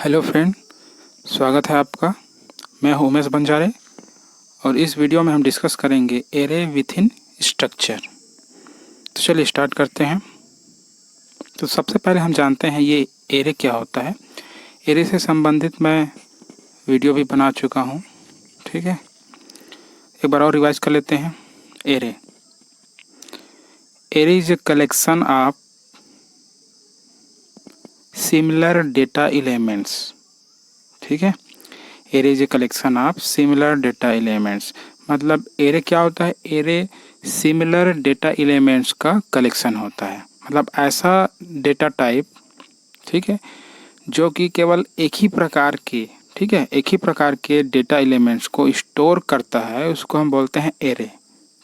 Hello friend, स्वागत है आपका। मैं हूं उमेश बंजारे और इस वीडियो में हम डिस्कस करेंगे एरे विथ इन स्ट्रक्चर। तो चलिए स्टार्ट करते हैं। तो सबसे पहले हम जानते हैं ये एरे क्या होता है। एरे से संबंधित मैं वीडियो भी बना चुका हूं, ठीक है। एक बार और रिवाइज कर लेते हैं। Array array is a collection of similar data elements, ठीक है। Array is a collection of similar data elements, मतलब एरे क्या होता है? एरे सिमिलर डेटा एलिमेंट्स का कलेक्शन होता है। मतलब ऐसा डेटा टाइप, ठीक है, जो कि केवल एक ही प्रकार के, ठीक है, एक ही प्रकार के डेटा एलिमेंट्स को स्टोर करता है, उसको हम बोलते हैं एरे,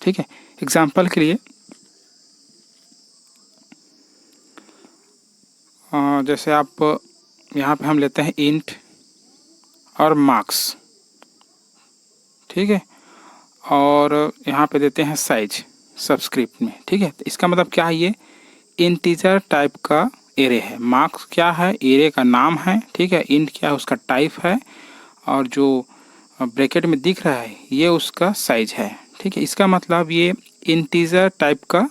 ठीक है। एग्जांपल के लिए जैसे आप यहाँ पे हम लेते हैं इंट और मार्क्स, ठीक है, और यहाँ पे देते हैं साइज सबस्क्रिप्ट में, ठीक है। तो इसका मतलब क्या है? ये इंटीजर टाइप का एरे है। मार्क्स क्या है? एरे का नाम है, ठीक है। इंट क्या है? उसका टाइप है, और जो ब्रैकेट में दिख रहा है ये उसका साइज है, ठीक है। इसका मतलब ये इंटीजर टाइप का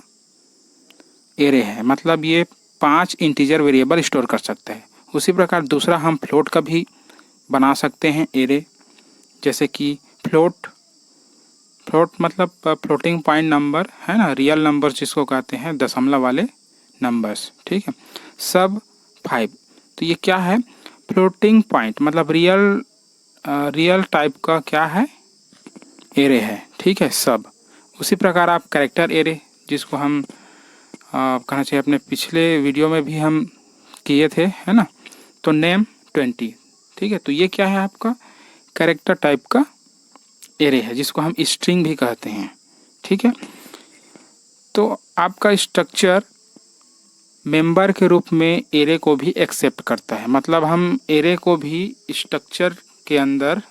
एरे है, मतलब ये 5 इंटीजर वेरिएबल स्टोर कर सकता है। उसी प्रकार दूसरा हम फ्लोट का भी बना सकते हैं एरे, जैसे कि फ्लोट मतलब फ्लोटिंग पॉइंट नंबर है ना, रियल नंबर जिसको कहते हैं, दशमलव वाले नंबर्स, ठीक है। सब 5, तो ये क्या है? फ्लोटिंग पॉइंट मतलब रियल टाइप का क्या है? एरे है, ठीक है, सब। उसी प्रकार आप कैरेक्टर एरे, जिसको हम कहना चाहिए अपने पिछले वीडियो में भी हम किए थे, है ना। तो नेम 20, ठीक है। तो ये क्या है? आपका कैरेक्टर टाइप का एरे है, जिसको हम स्ट्रिंग भी कहते हैं, ठीक है। तो आपका स्ट्रक्चर मेंबर के रूप में एरे को भी एक्सेप्ट करता है, मतलब हम एरे को भी स्ट्रक्चर के अंदर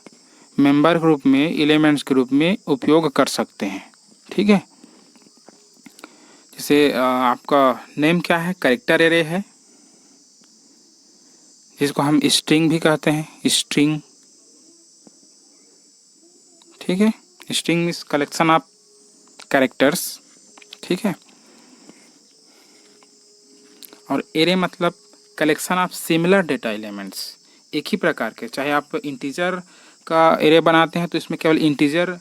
मेंबर के रूप में, एलिमेंट्स के रूप में उपयोग कर सकते हैं, ठीक है। जैसे आपका नेम क्या है? कैरेक्टर एरे है, जिसको हम स्ट्रिंग भी कहते हैं, स्ट्रिंग, ठीक है। String means collection of characters, ठीक है। और एरे मतलब collection of similar data elements, एक ही प्रकार के। चाहे आप इंटीजर का एरे बनाते हैं तो इसमें केवल इंटीजर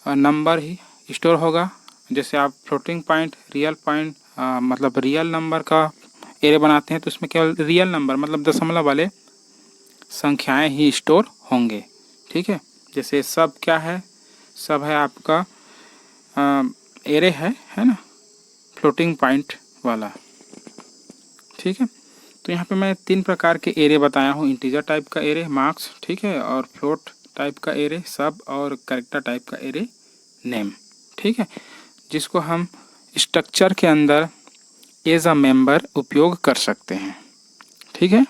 नंबर ही स्टोर होगा। जैसे आप फ्लोटिंग पॉइंट, रियल पॉइंट मतलब रियल नंबर का एरे बनाते हैं तो इसमें केवल रियल नंबर मतलब दशमलव वाले संख्याएं ही स्टोर होंगे, ठीक है। जैसे सब क्या है? सब है आपका एरे है ना, फ्लोटिंग पॉइंट वाला, ठीक है। तो यहाँ पे मैं 3 प्रकार के एरे बताया हूँ। इंटीजर टाइप का एरे मार्क्स, ठीक है, और फ्लोट टाइप का एरे सब, और कैरेक्टर टाइप का एरे नेम, ठीक है, जिसको हम स्ट्रक्चर के अंदर एज अ मेंबर उपयोग कर सकते हैं, ठीक है।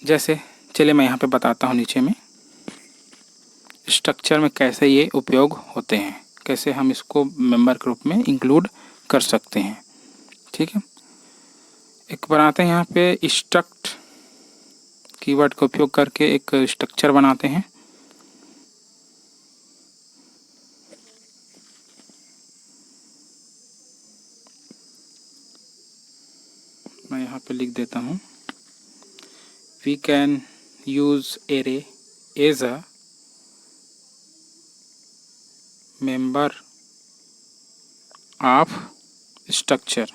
जैसे चलिए मैं यहाँ पे बताता हूँ नीचे में स्ट्रक्चर में कैसे ये उपयोग होते हैं, कैसे हम इसको मेंबर के रूप में इंक्लूड कर सकते हैं, ठीक है। एक बनाते हैं यहाँ पे स्ट्रक्ट कीवर्ड का उपयोग करके एक स्ट्रक्चर बनाते हैं। मैं यहाँ पे लिख देता हूँ, we can use array as a member of structure,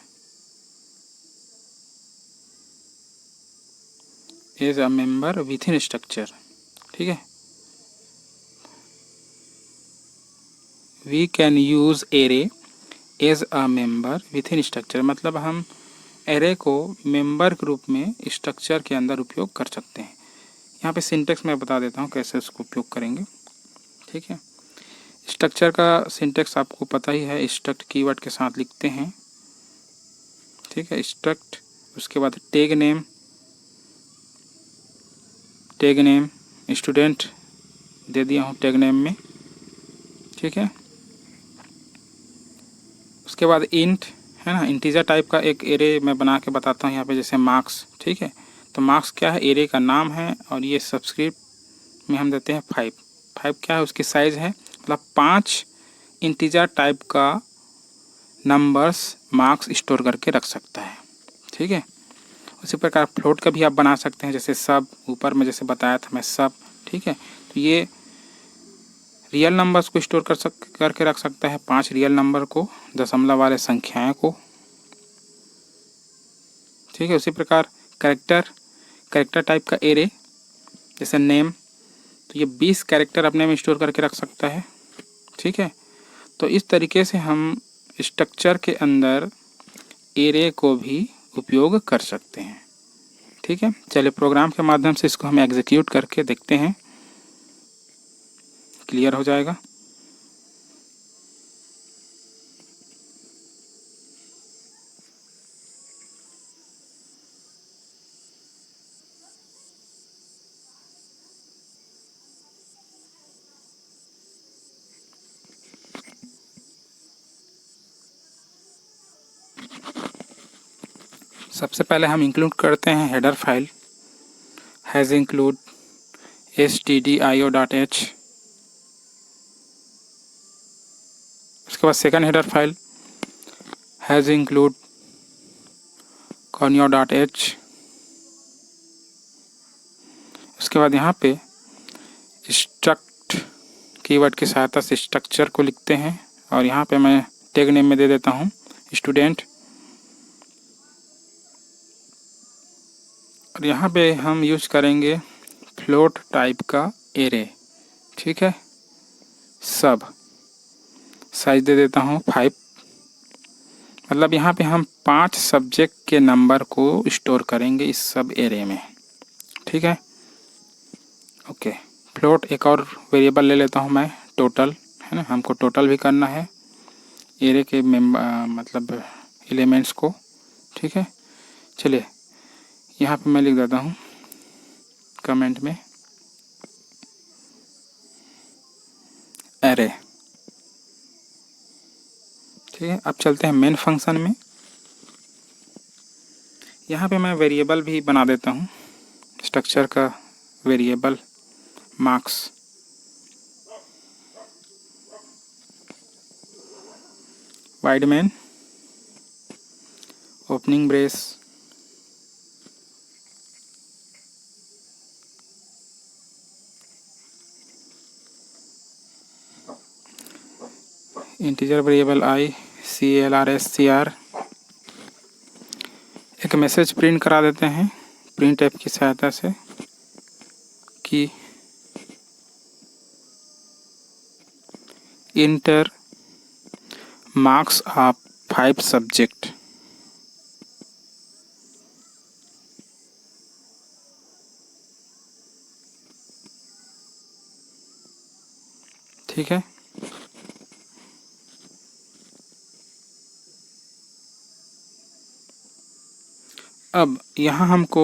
as a member within structure, ठीक है। We can use array as a member within structure, मतलब हम एरे को मेंबर के रूप में स्ट्रक्चर के अंदर उपयोग कर सकते हैं। यहाँ पे सिंटेक्स मैं बता देता हूँ कैसे उसको उपयोग करेंगे, ठीक है। स्ट्रक्चर का सिंटेक्स आपको पता ही है, स्ट्रक्ट कीवर्ड के साथ लिखते हैं, ठीक है। स्ट्रक्ट, उसके बाद टैग नेम स्टूडेंट दे दिया हूँ टैग नेम में, ठीक है। उसके बाद इंट है ना। इंटीजर टाइप का एक एरे मैं बना के बताता हूँ यहाँ पे, जैसे मार्क्स, ठीक है। तो मार्क्स क्या है, एरे का नाम है, और ये सब्सक्रिप्ट में हम देते हैं 5। 5 क्या है, उसकी साइज़ है, मतलब 5 इंटीजर टाइप का नंबर्स मार्क्स स्टोर करके रख सकता है, ठीक है। उसी प्रकार फ्लोट का भी आप बना सकते हैं, जैसे सब, ऊपर में जैसे बताया था मैं सब, ठीक है। तो ये रियल नंबर्स को स्टोर करके रख सकता है, 5 रियल नंबर को, दशमलव वाले संख्याएं को, ठीक है। उसी प्रकार कैरेक्टर टाइप का एरे, जैसे नेम, तो ये 20 कैरेक्टर अपने में स्टोर करके रख सकता है, ठीक है। तो इस तरीके से हम स्ट्रक्चर के अंदर एरे को भी उपयोग कर सकते हैं, ठीक है। चलिए प्रोग्राम के माध्यम से इसको हम एग्जीक्यूट करके देखते हैं, क्लियर हो जाएगा। सबसे पहले हम इंक्लूड करते हैं header file has include stdio.h। उसके बाद second header file has include conio.h। उसके बाद यहाँ पे स्ट्रक्ट कीवर्ड की सहायता से स्ट्रक्चर को लिखते हैं, और यहाँ पे मैं टैग नेम में दे देता हूँ स्टूडेंट। और यहाँ पे हम यूज करेंगे फ्लोट टाइप का एरे, ठीक है। सब साइज दे देता हूँ 5, मतलब यहाँ पे हम 5 सब्जेक्ट के नंबर को स्टोर करेंगे इस सब एरे में, ठीक है। ओके, फ्लोट एक और वेरिएबल ले लेता हूँ मैं, टोटल, है ना, हमको टोटल भी करना है एरे के मतलब एलिमेंट्स को, ठीक है। चलिए यहाँ पे मैं लिख देता हूँ कमेंट में एरे, ठीक है। अब चलते हैं मेन फंक्शन में। यहाँ पे मैं वेरिएबल भी बना देता हूँ, स्ट्रक्चर का variable marks, void main opening brace integer variable I CLRSCR। एक मैसेज प्रिंट करा देते हैं प्रिंट ऐप की सहायता से कि इंटर मार्क्स ऑफ 5 सब्जेक्ट, ठीक है। अब यहाँ हमको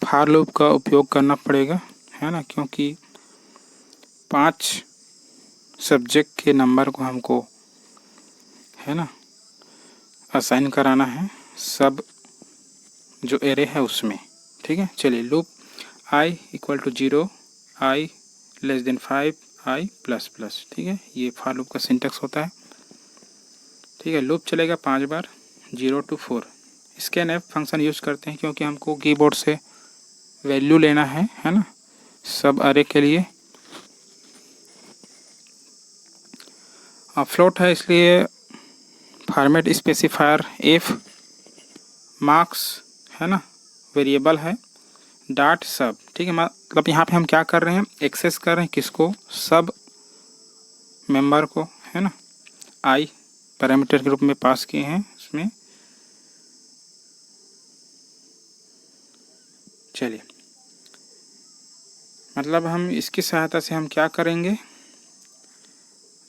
फॉर लूप का उपयोग करना पड़ेगा, है ना, क्योंकि 5 सब्जेक्ट के नंबर को हमको, है ना, असाइन कराना है सब जो एरे है उसमें, ठीक है। चलिए लूप i = 0, i <5, i ++, ठीक है। ये फॉर लूप का सिंटेक्स होता है, ठीक है। लूप चलेगा 5 बार 0 to 4। Scan F function use करते हैं क्योंकि हमको कीबोर्ड से वैल्यू लेना है ना, सब अरे के लिए। फ्लोट है इसलिए फॉर्मेट स्पेसिफायर एफ, मार्क्स, है ना, वेरिएबल है, डॉट सब, ठीक है। मतलब यहाँ पे हम क्या कर रहे हैं, एक्सेस कर रहे हैं किसको, सब मेंबर को, है ना, आई पैरामीटर के रूप में पास किए हैं उसमें। चलिए मतलब हम इसकी सहायता से हम क्या करेंगे,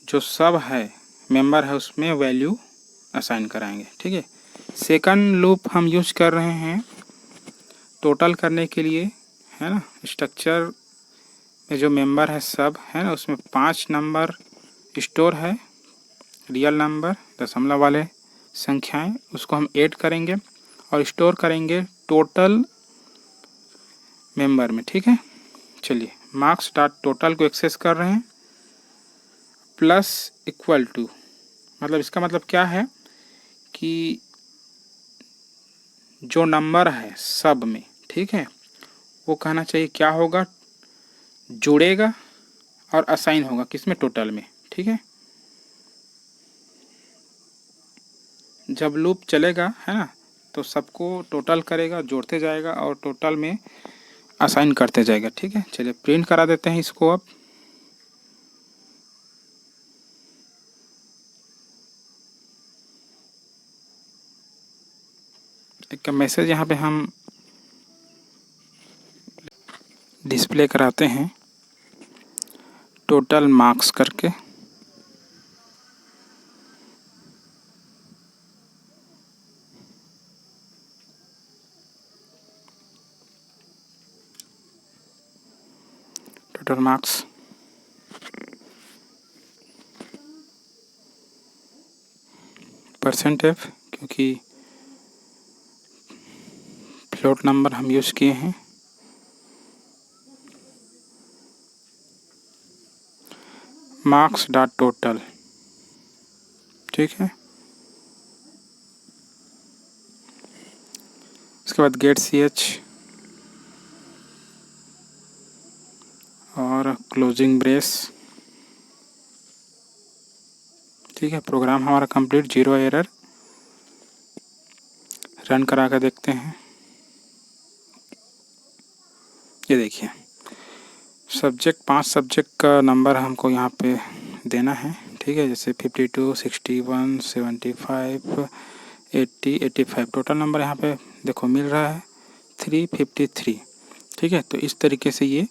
जो सब है मेंबर है उसमें वैल्यू असाइन कराएंगे, ठीक है। सेकंड लूप हम यूज कर रहे हैं टोटल करने के लिए, है ना। स्ट्रक्चर में जो मेंबर है सब, है ना, उसमें 5 नंबर स्टोर है, रियल नंबर दशमलव वाले संख्याएं, उसको हम ऐड करेंगे और स्टोर करेंगे टोटल मेंबर में। ठीक है, चलिए मार्क्स डॉट टोटल को एक्सेस कर रहे हैं। प्लस इक्वल टू मतलब इसका मतलब क्या है कि जो नंबर है सब में, ठीक है, वो कहना चाहिए क्या होगा, जुड़ेगा और असाइन होगा किसमें, टोटल में। ठीक है, जब लूप चलेगा है ना, तो सबको टोटल करेगा, जोड़ते जाएगा और टोटल में असाइन करते जाएगा। ठीक है, चलिए प्रिंट करा देते हैं इसको। अब एक मैसेज यहाँ पे हम डिस्प्ले कराते हैं टोटल मार्क्स करके। टोटल मार्क्स %f, क्योंकि फ्लोट नंबर हम यूज़ किए हैं। मार्क्स डॉट टोटल, ठीक है। उसके बाद गेट ch और क्लोजिंग ब्रेस। ठीक है, प्रोग्राम हमारा कंप्लीट, 0 एरर। रन करा कर देखते हैं। ये देखिए सब्जेक्ट 5 सब्जेक्ट का नंबर हमको यहाँ पे देना है। ठीक है, जैसे 52, 61, 75, 80, 85 टोटल नंबर यहाँ पे देखो मिल रहा है 353। ठीक है, तो इस तरीके से ये